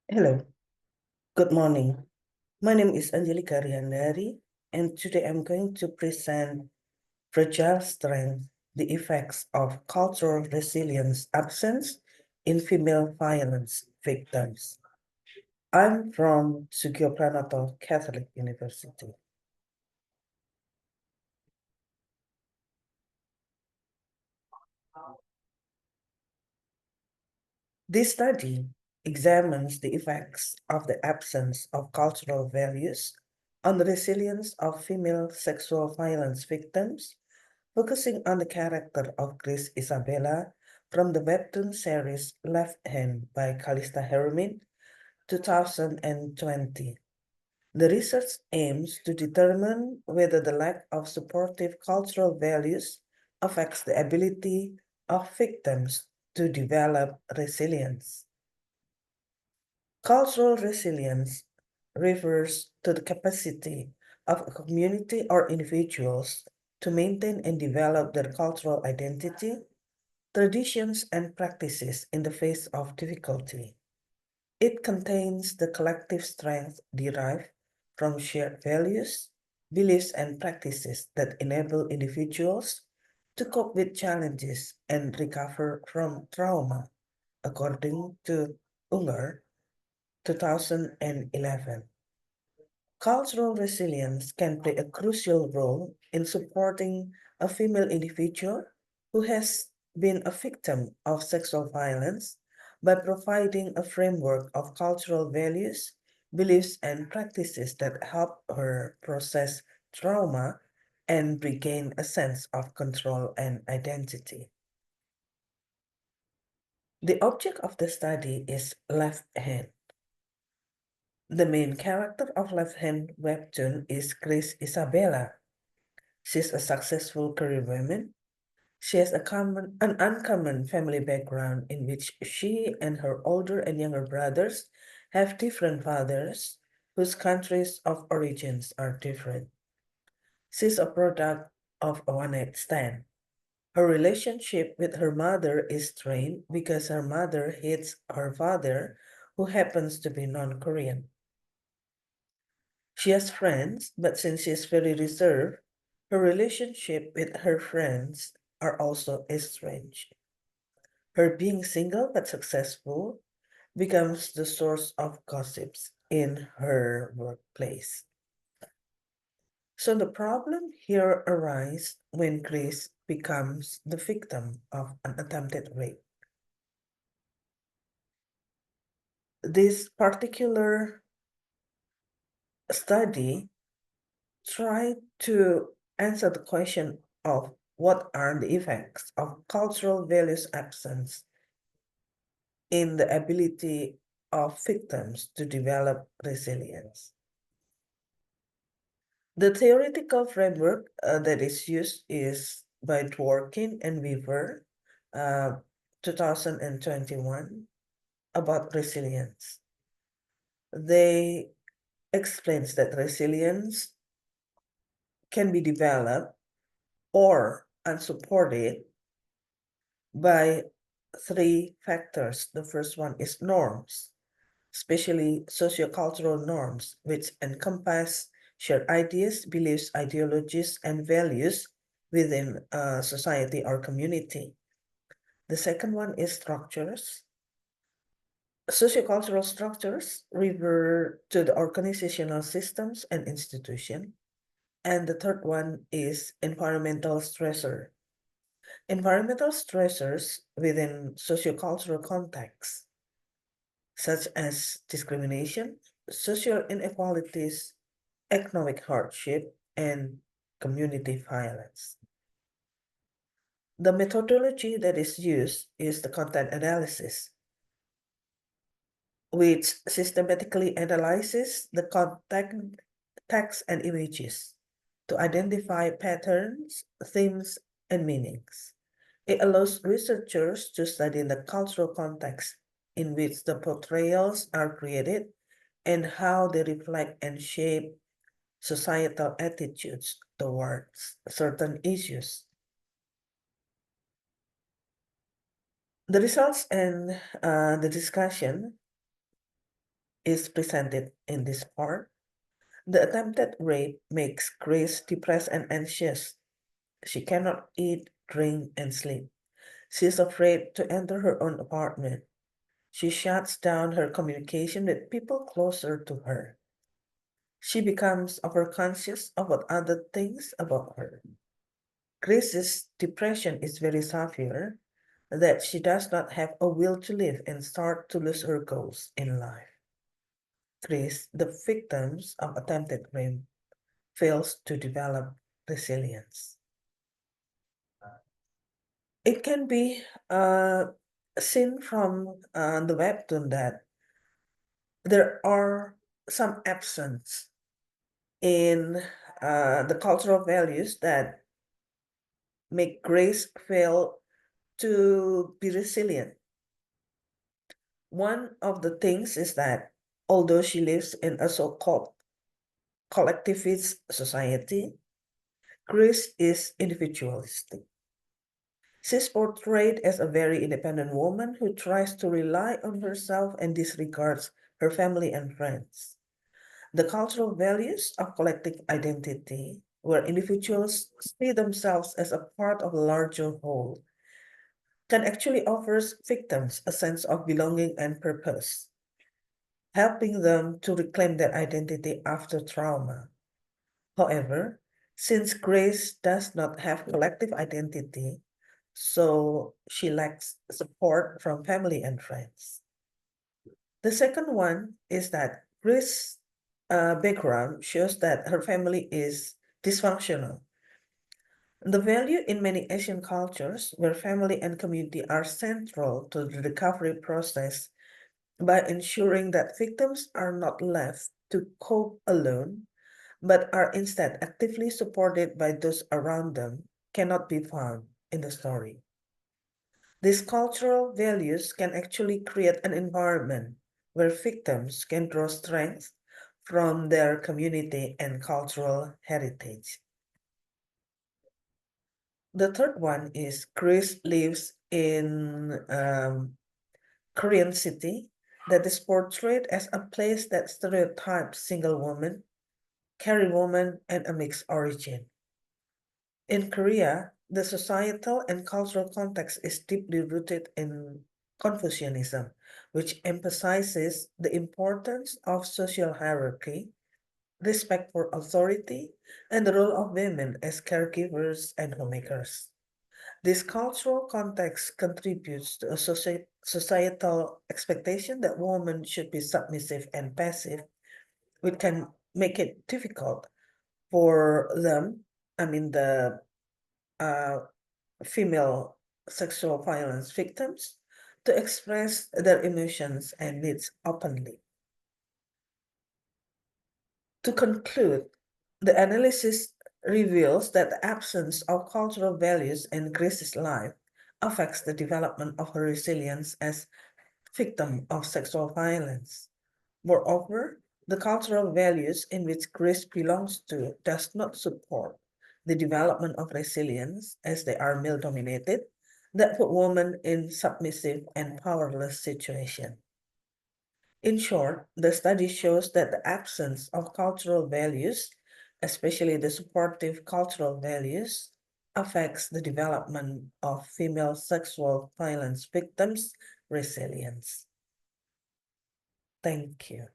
Hello, good morning. My name is Angelika Riandari, and today I'm going to present Fragile Strength, the effects of cultural resilience absence in female violence victims. I'm from Sugio Pranato Catholic University. This study examines the effects of the absence of cultural values on the resilience of female sexual violence victims, focusing on the character of Grace Isabella from the webtoon series Left Hand by Callista Hermin, 2020. The research aims to determine whether the lack of supportive cultural values affects the ability of victims to develop resilience. Cultural resilience refers to the capacity of a community or individuals to maintain and develop their cultural identity, traditions, and practices in the face of difficulty. It contains the collective strength derived from shared values, beliefs, and practices that enable individuals to cope with challenges and recover from trauma, according to Unger, 2011. Cultural resilience can play a crucial role in supporting a female individual who has been a victim of sexual violence by providing a framework of cultural values, beliefs, and practices that help her process trauma and regain a sense of control and identity. The object of the study is Left Hand. The main character of Left Hand webtoon is Grace Isabella. She's a successful career woman. She has an uncommon family background in which she and her older and younger brothers have different fathers whose countries of origins are different. She's a product of a one-night stand. Her relationship with her mother is strained because her mother hates her father, who happens to be non-Korean. She has friends, but since she is very reserved, her relationship with her friends are also estranged. Her being single but successful becomes the source of gossips in her workplace. So the problem here arises when Grace becomes the victim of an attempted rape. This particular study tried to answer the question of what are the effects of cultural values absence in the ability of victims to develop resilience. The theoretical framework that is used is by Dworkin and Weaver, uh, 2021, about resilience. They explains that resilience can be developed or unsupported by three factors. The first one is norms, especially sociocultural norms, which encompass shared ideas, beliefs, ideologies, and values within a society or community. The second one is structures. Sociocultural structures refer to the organizational systems and institution. And the third one is environmental stressor. Environmental stressors within sociocultural contexts, such as discrimination, social inequalities, economic hardship, and community violence. The methodology that is used is the content analysis, which systematically analyzes the content, text, and images to identify patterns, themes, and meanings. It allows researchers to study the cultural context in which the portrayals are created and how they reflect and shape societal attitudes towards certain issues. The results and the discussion is presented in this part. The attempted rape makes Grace depressed and anxious. She cannot eat, drink, and sleep. She is afraid to enter her own apartment. She shuts down her communication with people closer to her. She becomes overconscious of what other thinks about her. Grace's depression is very severe that she does not have a will to live and start to lose her goals in life. Grace, the victims of attempted rape, fails to develop resilience. It can be seen from the webtoon that there are some absence in the cultural values that make Grace fail to be resilient. One of the things is that although she lives in a so-called collectivist society, Grace is individualistic. She's portrayed as a very independent woman who tries to rely on herself and disregards her family and friends. The cultural values of collective identity, where individuals see themselves as a part of a larger whole, can actually offer victims a sense of belonging and purpose, helping them to reclaim their identity after trauma. However, since Grace does not have collective identity, so she lacks support from family and friends. The second one is that Grace's background shows that her family is dysfunctional. The value in many Asian cultures where family and community are central to the recovery process by ensuring that victims are not left to cope alone, but are instead actively supported by those around them, cannot be found in the story. These cultural values can actually create an environment where victims can draw strength from their community and cultural heritage. The third one is Chris lives in Korean city that is portrayed as a place that stereotypes single woman, carry woman, and a mixed origin. In Korea, the societal and cultural context is deeply rooted in Confucianism, which emphasizes the importance of social hierarchy, respect for authority, and the role of women as caregivers and homemakers. This cultural context contributes to a societal expectation that women should be submissive and passive, which can make it difficult for them, the uh, female sexual violence victims, to express their emotions and needs openly. To conclude, the analysis reveals that the absence of cultural values in Grace's life affects the development of her resilience as victim of sexual violence. Moreover, the cultural values in which Grace belongs to does not support the development of resilience as they are male-dominated that put women in submissive and powerless situation. In short, the study shows that the absence of cultural values, especially the supportive cultural values, affects the development of female sexual violence victims' resilience. Thank you.